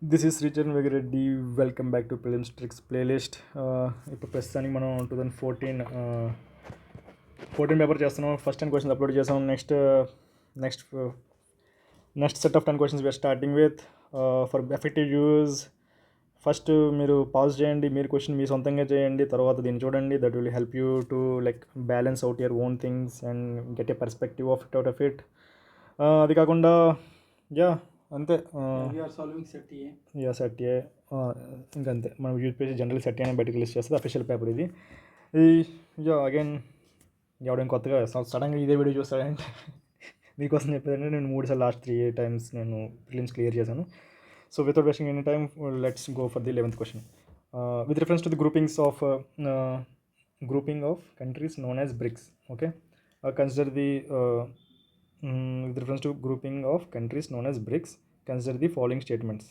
This is Richard Vegireddy. Welcome back to prelims tricks playlist. ఇప్పుడు ప్రస్తుతానికి మనం 2014 పేపర్ చేస్తున్నాం. ఫస్ట్ 10 క్వశ్చన్స్ అప్లోడ్ చేసాం. Next set of 10 questions we're starting with. For effective use first మీరు pause చేయండి, మీరు question మీ సొంతంగా చేయండి, తర్వాత దీన్ని చూడండి. That will help you to like balance out your own things and get a perspective of it out of it. అది కాకుండా అంతే. సెట్ ఏ ఇంకంతే. మనం యూపీఎస్సీ జనరల్ సెట్ అనే బయటకు లిస్ట్ చేస్తుంది. అఫీషియల్ పేపర్ ఇది. అగైన్ ఎవడైనా కొత్తగా సడన్గా ఇదే వీడియో చూస్తాడంటే మీకోసం చెప్పేదంటే నేను 3 సార్లు లాస్ట్ 3 times నేను ప్రిలిమ్స్ క్లియర్ చేశాను. So without wasting any time let's go for the 11th question. With reference to the grouping of countries known as BRICS. Okay, consider the with reference to grouping of countries known as BRICS, consider the following statements.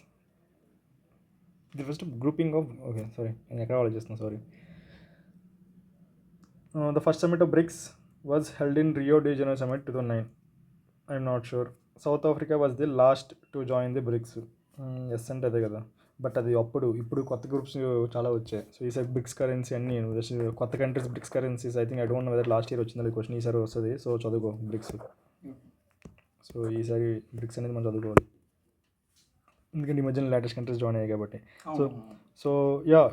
The first grouping of the first summit of BRICS was held in Rio de Janeiro summit 2009. I'm not sure. South Africa was the last to join the BRICS. Yes అంటే అదే కదా. But అది ఇప్పుడు కొత్త groups చాలా వచ్చాయి. So ఈసారి bricks currency అన్ని కొత్త countries BRICS currencies. I think I don't know whether last year వచ్చింది క్వశ్చన్, ఈసారి వస్తుంది. సో చదువుకో బ్రిక్స్. సో ఈసారి బ్రిక్స్ అనేది మనం చదువుకోవాలి, ఎందుకంటే ఈ మధ్యన లేటెస్ట్ కంట్రీస్ జాయిన్ అయ్యాయి కాబట్టి.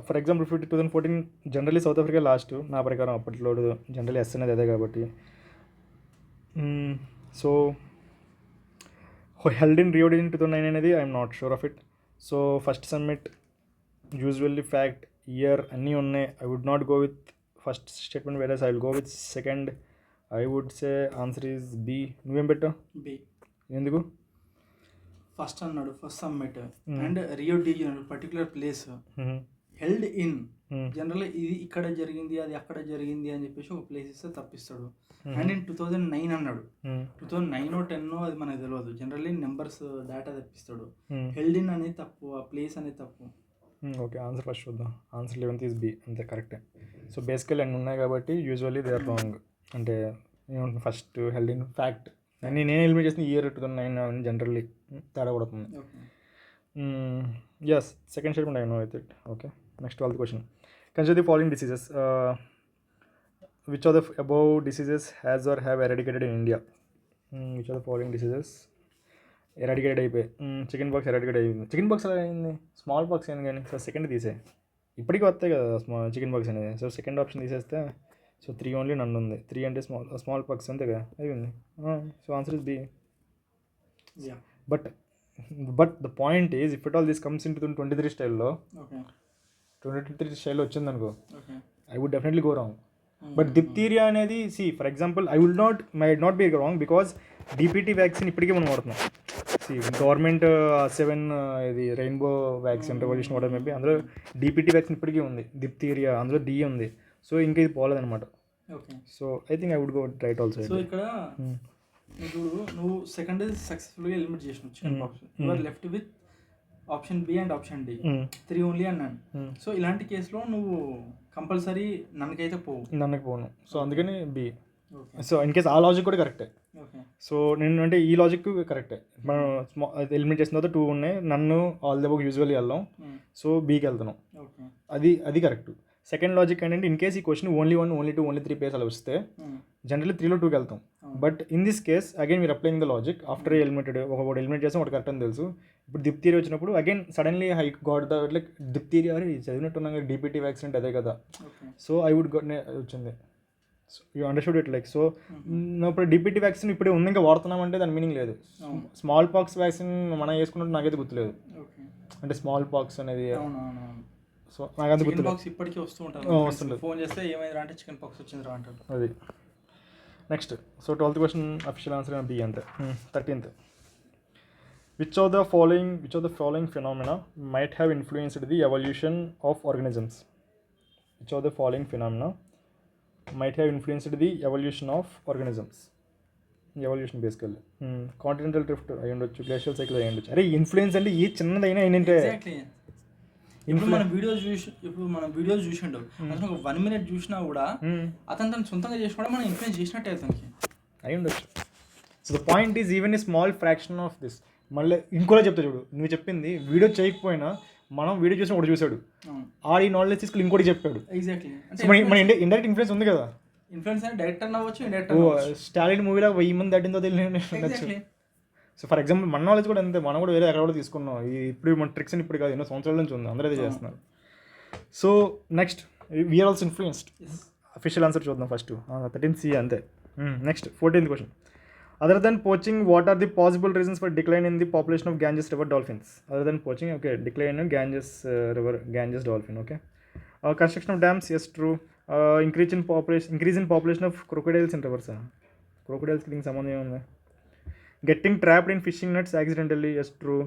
For example 2014 generally South Africa last నా ప్రకారం. అప్పట్లో జనరల్లీ ఎస్ అనేది అదే కాబట్టి. So held in Rio de 2009 అనేది I'm not sure of it. So first summit usually fact year అన్నీ ఉన్నాయి. I would not go with first statement, whereas I will go with second. I would say answer is B. నువ్వేం పెట్టావు? B. ఎందుకు? First అన్నాడు, first summit and Rio de general particular place held in. General ఇది ఇక్కడ జరిగింది, అది అక్కడ జరిగింది అని చెప్పేసి ఒక ప్లేస్ ఇస్తే తప్పిస్తాడు. అండ్ ఇన్ 2009 అన్నాడు. 2009 10 అది మనకు తెలియదు. జనరల్లీ నెంబర్స్ డేటా తెప్పిస్తాడు. హెల్డ్ ఇన్ అనేది తప్పు, ఆ ప్లేస్ అనేది తప్పు. ఓకే, ఆన్సర్ ఫస్ట్ చూద్దాం. ఆన్సర్ 11th ఈజ్ బి, అంతే కరెక్టే. సో బేసికల్ అన్నీ ఉన్నాయి కాబట్టి యూజువల్లీ దే ఆర్ రాంగ్. అంటే ఏమంటుంది, ఫస్ట్ హెల్డ్ ఇన్ ఫ్యాక్ట్ అన్నీ నేను ఎలిమినేట్ చేసిన ఇయర్ 2009 అని జనరల్లీ తేడా కొడుతుంది. Yes, second statement I know with it. Okay, next 12th question. Consider the following diseases. Which of the above diseases has or have eradicated in India? Which of the following diseases eradicated అయిపోయి? Chicken pox eradicate అయిపోయింది. Chicken pox ఎలా అయింది? Small pox అయింది కానీ. So second తీసే, ఇప్పటికీ వస్తాయి కదా చికెన్ పాక్స్ అనేది. సో సెకండ్ ఆప్షన్ తీసేస్తే సో 3 ఓన్లీ నన్ను ఉంది. 3 అంటే స్మాల్ పాక్స్ అంతే కదా అయిపోయింది. So answer is B. But the point is if it all this comes in to 23 స్టైల్లో, 23 స్టైల్లో వచ్చిందనుకో, I would definitely go wrong. But diphtheria అనేది for example I might not be wrong because DPT vaccine ఇప్పటికే మనం వాడుతున్నాం. Government 7 ఇది rainbow vaccine revolution water maybe, అందులో DPT vaccine ఇప్పటికీ ఉంది. డిప్తీరియా అందులో డి ఉంది. సో ఇంకా ఇది పోలేదన్నమాట. So I think I would go right also. So ఇక్కడ నువ్వు సెకండ్ సక్సెస్ఫుల్గా ఎలిమినేట్ చేసినావు chicken pox. You are left with option B and option D. 3 only అన్నాను. సో ఇలాంటి కేసులో నువ్వు కంపల్సరీ నన్నకైతే పోను. సో అందుకని బి. సో ఇన్ కేస్ ఆ లాజిక్ కూడా కరెక్టే. సో నేను అంటే ఈ లాజిక్ కరెక్టే. మనం ఎలిమినేట్ చేసిన తర్వాత 2 ఉన్నాయి. నన్ను ఆల్ ద బుక్ యూజువల్లీ వెళ్ళాం. సో బీకి వెళ్తున్నాం. అది కరెక్ట్. సెకండ్ లాజిక్ ఏంటంటే ఇన్ కేస్ ఈ question only 1, only 2, only 3 place అలా వస్తే జనరల్లీ 3లో 2కి వెళ్తాం. But in this case again మీరు applying the logic after eliminated. ఒకటి ఎలిమినేట్ చేస్తాం, ఒకటి కరెక్ట్ అని తెలుసు. ఇప్పుడు డిప్తీరియా వచ్చినప్పుడు again suddenly I got the like diphtheria చదివినట్టున్నాం కదా, డిపిటీ వ్యాక్సిన్ అదే కదా. సో ఐ వుడ్ గట్ వచ్చింది. So you understood it like. So ఇప్పుడు డిపిటీ వ్యాక్సిన్ ఇప్పుడే ఉంది, ఇంకా వాడుతున్నామంటే దాని మీనింగ్ లేదు. స్మాల్ పాక్స్ వ్యాక్సిన్ మనం వేసుకున్నట్టు నాకైతే గుర్తులేదు. అంటే స్మాల్ పాక్స్ అనేది సో నాకు అంత గుర్తులేదు. ఇప్పటికీ వస్తుంది. ఫోన్ చేస్తే ఏమైంది అంటే చికెన్ పాక్స్ వచ్చింది అంటారు. అది next. So 12th question official answer B అంతే. 13th. Which of the following phenomena might have influenced the evolution of organisms? Which of the following phenomena might have influenced the evolution of organisms? Evolution basically continental drift అయ్యి ఉండొచ్చు, glacial cycle అయ్యి ఉండొచ్చు. అరే influence అంటే ఏ చిన్నదైనా ఏంటంటే ఇప్పుడు మనం వీడియోస్ చూసిండు అతను ఒక 1 minute చూసినా కూడా అతను తను సొంతంగా చేసి కూడా మనం ఇన్ఫ్లుయెన్స్ చేసినట్టే అతనికి అయి ఉండొచ్చు. So the point is even a small fraction of this. మళ్ళీ ఇంకోలా చెప్తా చూడు, నువ్వు చెప్పింది వీడియో చేయకపోయినా మనం వీడియో చూసిన ఒకటి చూసాడు, ఆడి నాలెడ్జ్ తీసుకుని ఇంకోటి చెప్పాడు. ఎగ్జాక్ట్లీ. సో మన ఇండైరెక్ట్ ఇన్ఫ్లుయెన్స్ ఉంది కదా. ఇన్ఫ్లుయెన్స్ అంటే డైరెక్టర్ అవ్వచ్చు, ఇండైరెక్టర్ ఓ అవ్వచ్చు. స్టాలిన్ మూవీలో 1000 మంది దాటిందో తెలియదు. ఎగ్జాక్ట్లీ. సో ఫర్ ఎగ్జాంపుల్ మన నాలెడ్జ్ కూడా అంతే, మనం కూడా వేరే ఎక్కడ కూడా తీసుకున్నాం. ఇప్పుడు మన ట్రిక్స్ ఇప్పుడు కాదు, ఎన్నో సంవత్సరాల నుంచి ఉంది, అందరూ అదే చేస్తున్నారు. So next we're also influenced. Official answer చూద్దాం ఫస్ట్. 13C అంతే. Next 14th question. Other than poaching, what are the possible reasons for decline in the population of Ganges river dolphins? Other than poaching, okay, decline in Ganges river, Ganges dolphin, okay. Construction of dams, yes true. Increase in population of crocodiles in rivers. క్రొకోడైల్స్కి దీనికి సంబంధం ఏముంది? Getting trapped in fishing nets accidentally, yes true.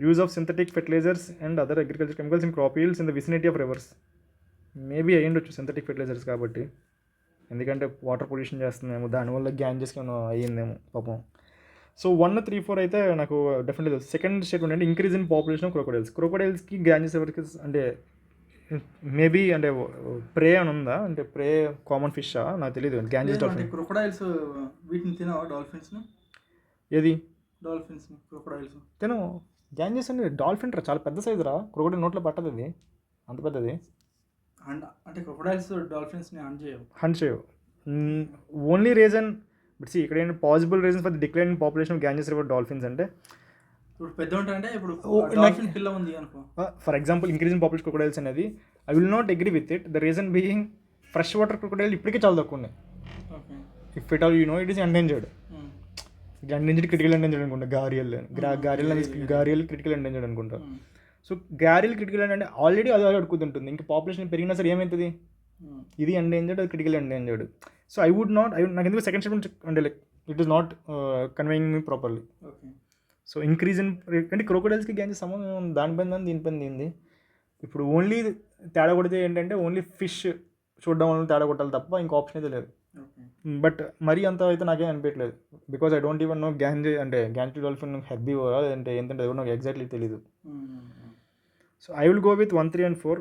Use of synthetic fertilisers and other agriculture chemicals in crop yields in the vicinity of rivers. Maybe అయ్యిండొచ్చు synthetic fertilisers కాబట్టి, ఎందుకంటే water pollution చేస్తుందేమో, దానివల్ల గ్యాంజెస్కి ఏమో అయ్యిందేమో పాపం. సో 1, 3, 4 అయితే నాకు డెఫినెట్లీ తెలుసు. సెకండ్ స్టేట్మెంట్ అంటే ఇంక్రీజ్ ఇన్ పాపులేషన్ ఆఫ్ క్రొకోడైల్స్కి గ్యాంజెస్ ఎవరికి అంటే మేబీ అంటే ప్రే అని ఉందా, అంటే ప్రే కామన్ ఫిష్ నాకు తెలియదు. గ్యాంజెస్ డాల్ఫిన్, క్రొకోడైల్స్ వీటిని తినవా? డాల్ఫిన్స్ని? ఏది? డాల్ఫిన్స్ని, క్రొకోడైల్స్ తిను. గ్యాంజెస్ అంటే డాల్ఫిన్ రా, చాలా పెద్ద సైజు రా, క్రొకోడైల్ నోట్లో పట్టదు అది, అంత పెద్దది. అంటే క్రొకోడైల్స్ డాల్ఫిన్స్ని హంట్ చేయవు. ఓన్లీ రీజన్ బట్ సి ఇక్కడ ఏంటి possible reason for the decline in population of Ganges river dolphins అంటే, ఇప్పుడు పెద్ద ఉంటాయంటే ఇప్పుడు డాల్ఫిన్ పిల్ల ఉంది అనుకో, for example increase in population crocodiles అనేది I will not agree with it. The reason being fresh water crocodile ఇప్పటికే చాలా తక్కువ ఉన్నాయి. If it all you know it is endangered. Endangered, critical endangered అనుకుంటా. గారియల్ క్రిటికల్ ఎండేంజర్డ్ అనుకుంటా. So గారియల్ critical అంటే already అది అడుగుతుంటుంది, ఇంకా పాపులేషన్ పెరిగినా సరే ఏమవుతుంది, ఇది ఎండేంజర్డ్, అది critical endangered. So I would not, నాకు ఎందుకు సెకండ్ స్టేట్మెంట్ అంటే like it is not conveying me properly. So increase in అంటే క్రొకోడైల్స్కి గ్యాంజెస్ సంబంధం దానిపైన దీనిపైన దీనిది. ఇప్పుడు ఓన్లీ తేడా కొడితే ఏంటంటే ఓన్లీ ఫిష్ చూడడం వల్ల తేడా కొట్టాలి తప్ప ఇంకో ఆప్షన్ అయితే లేదు. బట్ మరీ అంత అయితే నాకేం అనిపించలేదు, because I don't even know Ganges dolphin హెర్బీవోరా అంటే ఏంటంటే ఎవరు నాకు ఎగ్జాక్ట్లీ తెలీదు. So I will go with 1, 3 and 4.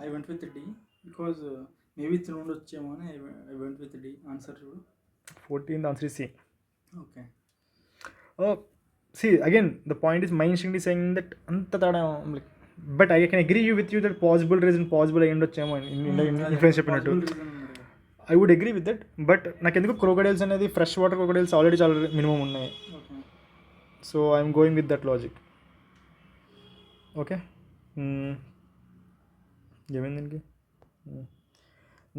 I went with D because maybe 3 ఉండొచ్చేమో అని I went with D. Answer చూడు. 14th answer is C. Okay. See again the point is my instinct is saying that anta tada like, but I can agree with you that possible reason possible ayindocchemo influence cheppinattu I would agree with that. But నాకు ఎందుకు crocodiles అనేది fresh water crocodiles already చాలా minimum ఉన్నాయి. So I'm going with that logic. Okay, ఏమైంది దీనికి?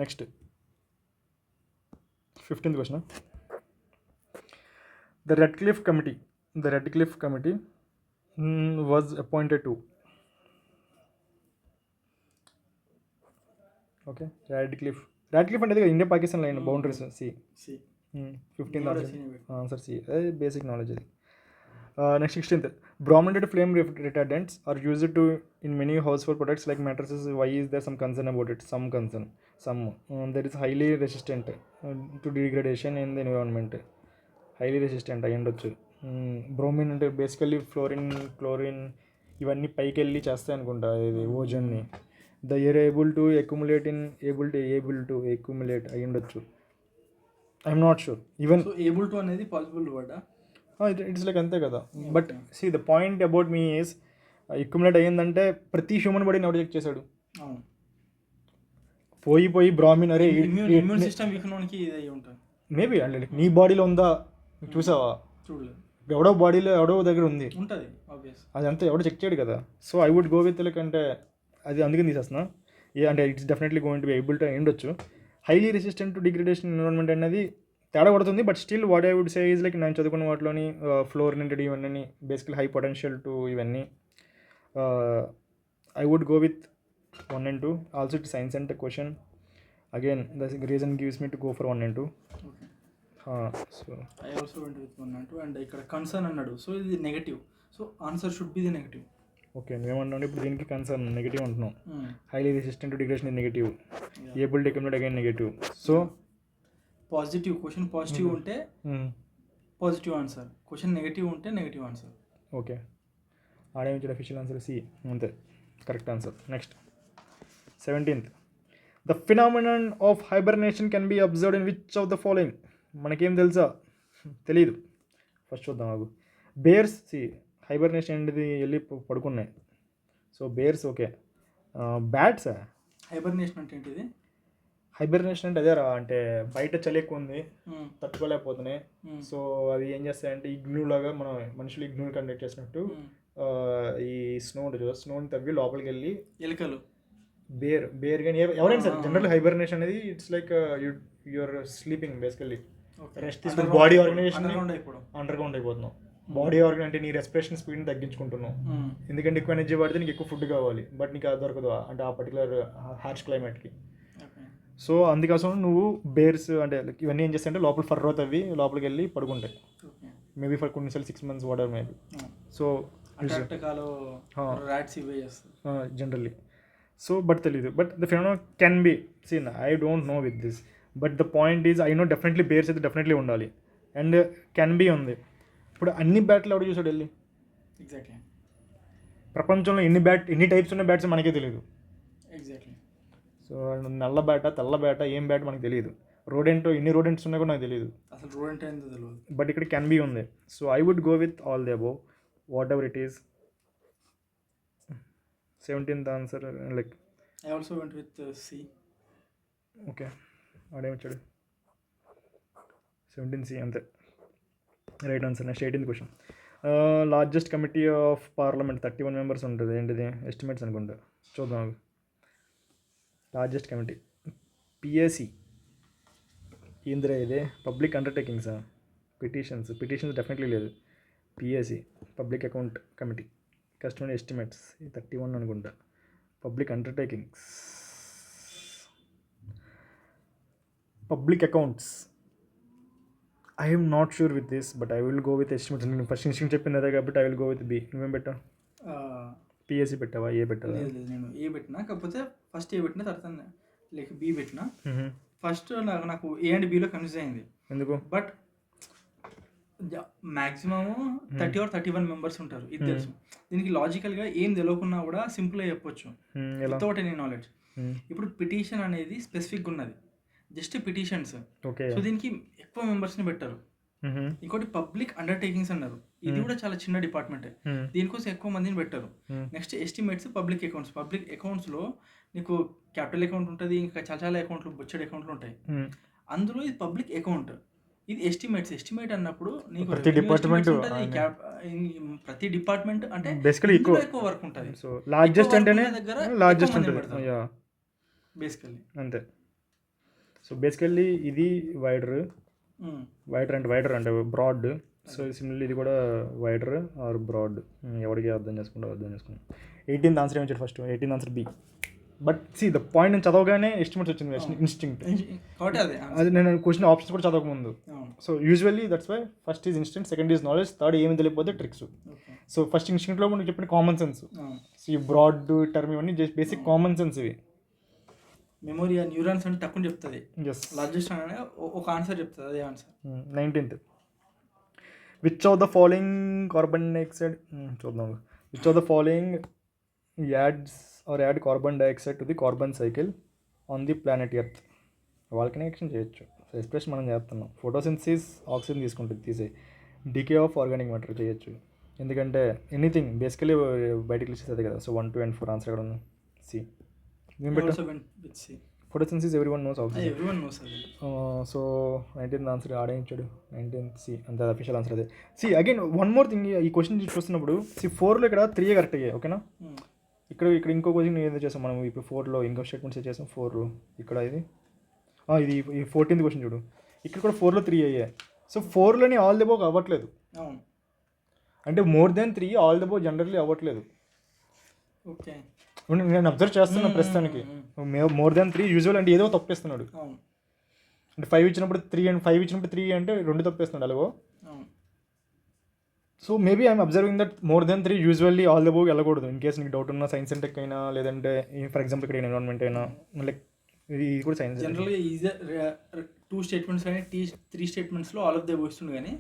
Next 15th question. The Radcliffe Committee was appointed to. Okay, Radcliffe అంటే India Pakistan line boundaries. C 15th answer C. Basic knowledge అది. Next 16th. Brominated flame retardants are used to in many household products like mattresses. Why is there some concern about it? Some concern. That is highly resistant to degradation in the environment. Highly resistant అయ్యి ఉండొచ్చు. Bromine అంటే basically chlorine ఇవన్నీ పైకి వెళ్ళి చేస్తాయి అనుకుంటా ఇది ఓజన్ని. The air able to accumulate అయ్యి ఉండొచ్చు. I'm not sure even. Able to అనేది పాసిబుల్ వర్డా? ఇట్స్ లైక్ అంతే కదా. But see the point about me is accumulate అయ్యిందంటే ప్రతి హ్యూమన్ బాడీని ఎవరు చెక్ చేశాడు? పోయి బ్రామిన్ అరే ఇమ్యూన్ సిస్టమ్ వీక్ ఉన్నోనికి ఇది అయ్యి ఉంటుంది మేబీ. అంటే నీ బాడీలో ఉందా చూసావా? చూడలేదు. ఎవడో బాడీలో ఎవడో దగ్గర ఉంది, ఉంటుంది అదంతా ఎవడో చెక్ చేయడు కదా. So I would go with like అంటే అది అందుకని తీసేస్తున్నా. అంటే it's definitely going to be able to ఉండొచ్చు. Highly resistant to degradation environment అనేది తేడా పడుతుంది. But still what I would say is like నేను చదువుకున్న వాటిలోని ఫ్లోరినేటెడ్ ఇవన్నీ బేసికలీ హై పొటెన్షియల్ టు ఇవన్నీ. I would go with 1 and 2. Also it science and question again the reason gives me to go for 1 and 2. So I also went with 1 and 2. And ఇక్కడ concern అన్నాడు, so ఇది negative. So answer should be the negative. Okay, నువ్వేమన్నావు ఇప్పుడు దీనికి concern negative అంటున్నావు. Highly resistant to degradation is negative. Able to accumulate again negative. So positive question positive ఉంటే positive answer, question negative ఉంటే negative answer. Okay, ఆడేమించిన official answer C అంతే correct answer. Next 17th. The phenomenon of hibernation can be observed in which of the following? మనకేం తెలుసా? తెలీదు. First చూద్దాం. Bears hibernation అనేది వెళ్ళి పడుకున్నాయి. So bears okay. బ్యాట్సా? హైబర్నేషన్ అంటే ఏంటిది? హైబర్నేషన్ అంటే అదేరా, అంటే బయట చలి ఎక్కువ ఉంది, తట్టుకోలేకపోతున్నాయి. సో అవి ఏం చేస్తాయంటే ఇగ్నూ లాగా, మనం మనుషులు ఇగ్నూ కండక్ట్ చేసినట్టు ఈ స్నో ఉంటుంది కదా, స్నోని తవ్వి లోపలికి వెళ్ళి ఎలుకలు బేర్ కానీ ఎవరైనా సరే జనరల్ హైబర్నేషన్ అనేది it's like your sleeping basically. Rest తీసుకుని బాడీ ఆర్గనైజేషన్ అండర్ గ్రౌండ్ అయిపోతున్నాం. బాడీ ఆర్గన్ అంటే నీ రెస్పిరేషన్ స్పీడ్ని తగ్గించుకుంటున్నావు, ఎందుకంటే ఎక్కువ ఎనర్జీ పడితే నీకు ఎక్కువ ఫుడ్ కావాలి, బట్ నీకు అది దొరకదు అంటే ఆ పర్టికులర్ హార్ష్ క్లైమేట్కి. సో అందుకోసం నువ్వు బేర్స్ అంటే ఇవన్నీ ఏం చేస్తాయంటే లోపల ఫర్ అవుతాయి, అవి లోపలికి వెళ్ళి పడుకుంటాయి. మేబీ ఫర్ కొన్నిసార్లు 6 months water maybe. So generally so but తెలీదు, but the phenomena can be seen. I don't know with this, but the point is I know definitely bears అయితే డెఫినెట్లీ ఉండాలి అండ్ కెన్ బి ఉంది. ఇప్పుడు అన్ని బ్యాట్లు ఎవడు చూసాడు వెళ్ళి? ఎగ్జాక్ట్లీ. ప్రపంచంలో ఎన్ని టైప్స్ ఉన్న బ్యాట్స్ మనకే తెలియదు. ఎగ్జాక్ట్లీ. సో నల్ల బ్యాట, తెల్ల బ్యాట, ఏం బ్యాట్ మనకు తెలియదు. రోడెంట్ ఎన్ని రోడెంట్స్ ఉన్నాయో కూడా నాకు తెలియదు, అసలు రోడెంట్ ఏందో తెలియదు. బట్ ఇక్కడ కెన్ బి ఉంది. So I would go with all the above whatever it is. 17th answer like I also went with C. Okay, ఆడేమొచ్చాడు 17C అంతే right answer. Next 18th question. Largest committee of parliament 31 members ఉంటుంది, ఏంటిది? Estimates అనుకుంటా, చూద్దాం. Largest committee PAC ఏందిరా ఇది? Public అండర్టేకింగ్సా? Petitions definitely లేదు. PAC public account committee. Customer estimates 31 అనుకుంటా. Public undertakings, public accounts, I am not sure with this, but I will go with estimates. నేను ఫస్ట్ ఇన్స్టింగ్ చెప్పింది అదే కాబట్టి I will go with B. నువ్వేం పెట్టావు? PSC పెట్టావా, ఏ పెట్టావా? లేదు, నేను ఏ పెట్టినా, కాకపోతే ఫస్ట్ ఏ పెట్టినా, తర్వాత లైక్ బి పెట్టినా. ఫస్ట్ నాకు ఏ అండ్ బిలో కన్ఫ్యూజ్ అయింది. ఎందుకు? బట్ మ్యాక్సిమమ్ 30 or 31 members ఉంటారు, ఇది తెలుసు. దీనికి లాజికల్గా ఏం తెలియకున్నా కూడా సింపుల్గా చెప్పొచ్చు వితౌట్ ఎనీ నాలెడ్జ్. ఇప్పుడు పిటిషన్ అనేది స్పెసిఫిక్గా ఉన్నది, జస్ట్ పిటిషన్స్. సో దీనికి ఎక్కువ మెంబర్స్ని పెట్టారు. ఇంకోటి పబ్లిక్ అండర్టేకింగ్స్ అన్నారు, ఇది కూడా చాలా చిన్న డిపార్ట్మెంటే, దీనికోసం ఎక్కువ మందిని పెట్టారు. నెక్స్ట్ ఎస్టిమేట్స్, పబ్లిక్ అకౌంట్స్లో నీకు క్యాపిటల్ అకౌంట్ ఉంటుంది, ఇంకా చాలా అకౌంట్లు, బొచ్చడి అకౌంట్లు ఉంటాయి. అందులో ఇది పబ్లిక్ అకౌంట్, ఇది ఎస్టిమేట్ అన్నప్పుడు నీకు ప్రతి డిపార్ట్మెంట్ ప్రతి డిపార్ట్మెంట్ అంటే బేసికల్లీ ఎక్కువ వర్క్ ఉంటుంది. సో లార్జెస్ట్ అంటేనే లార్జెస్ట్ ఉంటుంది బేసికల్లీ అంతే. సో బేసికల్లీ ఇది వైడర్ అంటే బ్రాడ్. సో సిమిలర్లీ ఇది కూడా వైడర్ ఆర్ బ్రాడ్, ఎవరికి అర్థం చేసుకుంటాం. 18th ఆన్సర్ ఏమి వచ్చాడు? First 18th answer B. But see the point నేను చదవగానే ఎస్టిమేట్స్ వచ్చింది, ఇన్స్టింక్ట్. అది నేను క్వశ్చన్ ఆప్షన్స్ కూడా చదవకముందు. So usually that's why first is instinct, second is knowledge, third ఏమి తెలియకపోతే ట్రిక్స్. సో ఫస్ట్ ఇన్స్టింక్ట్లో నువ్వు చెప్పిన కామన్ సెన్స్. సో ఈ బ్రాడ్ టర్మ్ ఇవన్నీ జస్ట్ బేసిక్ కామన్ సెన్స్ ఇవి. మెమోరీ న్యూరాన్స్ అంటే తక్కువ చెప్తుంది. లార్జెస్ట్ అనే ఒక ఆన్సర్ చెప్తుంది, అదే answer. 19th which of the following carbon dioxide చూద్దాం. Which of the following add carbon dioxide to the carbon cycle on the planet earth? వాల్కనైజేషన్ చేయొచ్చు, ఎస్పెషల్ మనం చేస్తున్నాం. ఫోటోసింథసిస్ ఆక్సిజన్ తీసుకుంటుంది, తీసే. డికే ఆఫ్ ఆర్గానిక్ మ్యాటర్ చేయొచ్చు, ఎందుకంటే ఎనీథింగ్ బేసికలీ బయటకు వచ్చేది కదా. సో 1, 2 and 4 ఆన్సర్ ఎక్కడ ఉంది? C. Photosynthesis everyone knows, oxygen. So 19th answer ఆడే ఇచ్చాడు, 19th సి. అంతే అఫీషియల్ ఆన్సర్ అదే. C again one more thing, ఈ క్వశ్చన్ చూస్తున్నప్పుడు సి 4లో ఇక్కడ 3 కరెక్ట్ అయ్యాయి, ఓకేనా? ఇక్కడ ఇంకో క్వశ్చన్ ఏదో చేసాం మనం, ఇప్పుడు 4లో ఇంకో స్టేట్మెంట్స్ చేసాం. 4 ఇక్కడ ఇది 14th క్వశ్చన్ చూడు, ఇక్కడ కూడా 4లో 3 అయ్యాయి. సో 4లోని ఆల్ ది అబోవ్ అవ్వట్లేదు, అంటే more than 3 all the above generally అవ్వట్లేదు. ఓకే, నేను అబ్జర్వ్ చేస్తున్నా ప్రస్తుతానికి. మోర్ దెన్ 3 యూజువల్ అంటే ఏదో తప్పేస్తున్నాడు. అంటే 5 ఇచ్చినప్పుడు 3 and 5 ఇచ్చినప్పుడు 3 అంటే 2 తప్పేస్తున్నాడు అలాగో. So maybe I'm observing that more than 3 usually all the above వెళ్ళకూడదు. ఇన్ కేస్ నీకు డౌట్ ఉన్న సైన్స్ అండ్ టెక్ అయినా, లేదంటే ఫర్ ఎగ్జాంపుల్ ఇక్కడ ఎన్విరాన్మెంట్ అయినా, లైక్ ఇది కూడా సైన్స్. జనరల్గా ఈజీ 2 స్టేట్మెంట్స్ కానీ 3 స్టేట్మెంట్స్లో ఆల్ ఆఫ్ ద అబోవ్ ఇస్తుంది, కానీ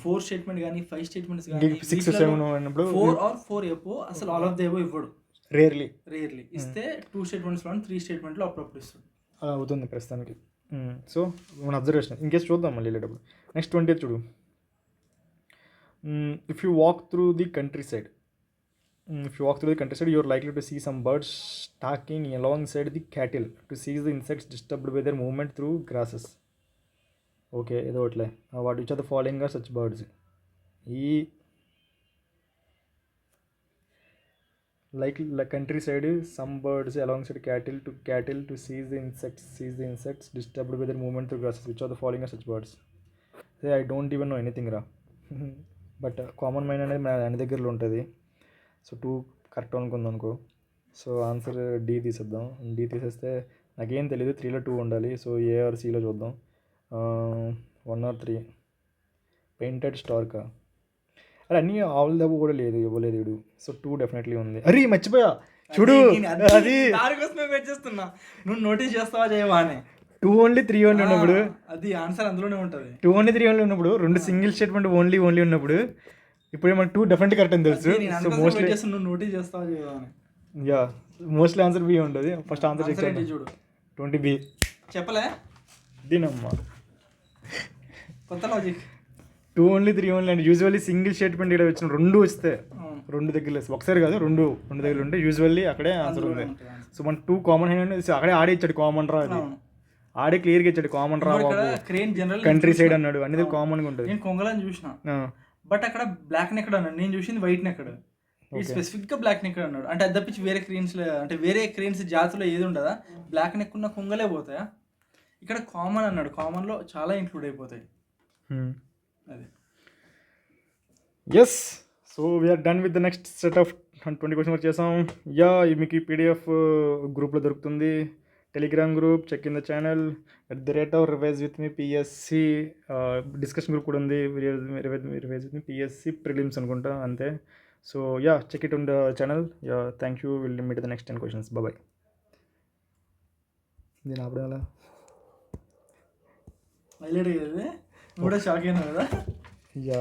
4 స్టేట్మెంట్ కానీ 5 స్టేట్మెంట్స్ కానీ 6, 7 అన్నప్పుడు 4 ఎబో అసలు ఆల్ ఆఫ్ ద అబోవ్ ఇవ్వడు. రేర్లీ ఇస్తే 2 స్టేట్మెంట్స్లో 3 స్టేట్మెంట్లో అప్పుడప్పుడు ఇస్తుంది. అలా అవుతుంది ప్రస్తుతానికి. సో మన అబ్జర్వేషన్ ఇన్ కేస్ చూద్దాం మళ్ళీ వెళ్ళేటప్పుడు. నెక్స్ట్ 20th చూడు. If you walk through the countryside, you're likely to see some birds stalking alongside the cattle to seize the insects disturbed by their movement through grasses. ఓకే ఏదో ఒకట్లే what which are the following are such birds. ఈ like countryside, some birds alongside cattle to seize the insects disturbed by their movement through grasses. Which are the following are such birds? Say I don't even know anything రా. But common mind అనేది మన అన్ని దగ్గరలో ఉంటుంది. So 2 correct అనుకుంది అనుకో. So answer D తీసేద్దాం. D తీసేస్తే నాకేం తెలియదు, 3లో 2 ఉండాలి. సో ఏ ఆర్ సిలో చూద్దాం. 1 or 3 పెయింటెడ్ స్టార్కా. అరే అన్నీ ఆల్ దెబ్బ కూడా లేదు, ఇవ్వలేదు వీడు. సో 2 డెఫినెట్లీ ఉంది. అరే మర్చిపోయా చూడు, అది దానికోసమే వెయిట్ చేస్తున్నా, నువ్వు నోటీస్ చేస్తావా చేయవా అని. 2 ఓన్లీ 3 ఓన్లీ ఉన్నప్పుడు, అది ఆన్సర్ అందులోనే ఉంటుంది. 2 ఓన్లీ 3 ఓన్లీ ఉన్నప్పుడు, 2 సింగిల్ స్టేట్మెంట్ ఓన్లీ ఉన్నప్పుడు, ఇప్పుడు మన 2 డెఫినెట్లీ కరెక్ట్ అని తెలుసు. సో మోస్ట్లీ నువ్వు నోటీస్ చేస్తావా చేయవా అని. యా మోస్ట్లీ ఆన్సర్ బి ఉంటుంది. ఫస్ట్ ఆన్సర్ చెక్ చూడు. 20B చెప్పలే దీనమ్మా. కొత్త లాజిక్. 2 ఓన్లీ 3 ఓన్లీ అంటే యూజువల్లీ సింగిల్ స్టేట్మెంట్ ఇక్కడ వచ్చిన 2 వస్తే 2 దగ్గర ఒకసారి కాదు, 2 దగ్గర ఉంటే యూజువల్లీ అక్కడే ఆన్సర్ ఉంది. సో మన 2 కామన్ హ్యాండ్ అక్కడే ఆడే ఇచ్చాడు, కామన్ రా అది ఆడే క్లియర్గా ఇచ్చాడు, కామన్ రా కంట్రీ సైడ్ అన్నాడు, అనేది కామన్గా ఉంటుంది. నేను కొంగలని చూసిన, బట్ అక్కడ బ్లాక్ నెక్కడ్ అన్నాడు, నేను చూసింది వైట్ నెక్కడ్. ఈ స్పెసిఫిక్గా బ్లాక్ నెక్కడ్ అన్నాడు. అంటే అది తప్పించి వేరే క్రెయిన్స్, అంటే వేరే క్రెయిన్స్ జాతిలో ఏది ఉండదా, బ్లాక్ నెక్ ఉన్న కొంగలే పోతాయా? ఇక్కడ కామన్ అన్నాడు, కామన్లో చాలా ఇంక్లూడ్ అయిపోతాయి. అది yes. So we're done with the next set of 20 question work చేసాం. యా మీకు ఈ పీడిఎఫ్ గ్రూప్లో దొరుకుతుంది, Telegram group, check in the channel @revise with me PSC discussion group కూడా ఉంది, revise with me PSC prelims అనుకుంటా అంతే. So yeah check it on the channel. Yeah thank you. Will meet the next 10 questions. Bye. దీని అప్పుడే అలా highlight అయ్యేది, నువ్వు కూడా షాక్ అయినావు కదా. యా